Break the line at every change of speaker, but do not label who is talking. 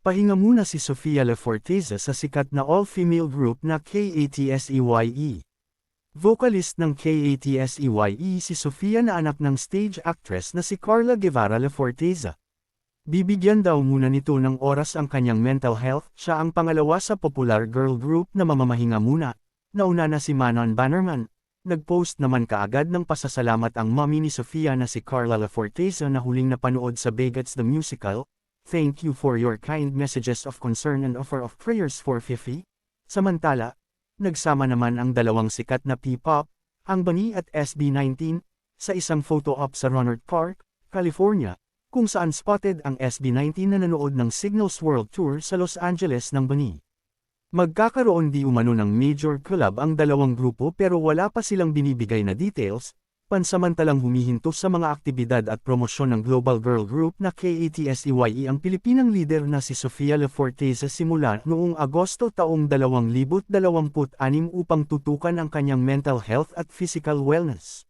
Pahinga muna si Sofia Laforteza sa sikat na all-female group na KATSEYE. Vocalist ng KATSEYE si Sofia na anak ng stage actress na si Carla Guevara Laforteza. Bibigyan daw muna nito ng oras ang kanyang mental health, siya ang pangalawa sa popular girl group na mamamahinga muna. Nauna na si Manon Bannerman. Nag-post naman kaagad ng pasasalamat ang mommy ni Sofia na si Carla Laforteza na huling napanood sa Begats the Musical. Thank you for your kind messages of concern and offer of prayers for Fifi. Samantala, nagsama naman ang dalawang sikat na P-pop, ang Bunny at SB19, sa isang photo op sa Rohnert Park, California, kung saan spotted ang SB19 na nanood ng Signals World Tour sa Los Angeles ng Bunny. Magkakaroon di umano ng major collab ang dalawang grupo pero wala pa silang binibigay na details, pansamantalang humihinto sa mga aktibidad at promosyon ng global girl group na KATSEYE ang Pilipinang leader na si Sofia Laforteza simula noong Agosto taong 2026 upang tutukan ang kanyang mental health at physical wellness.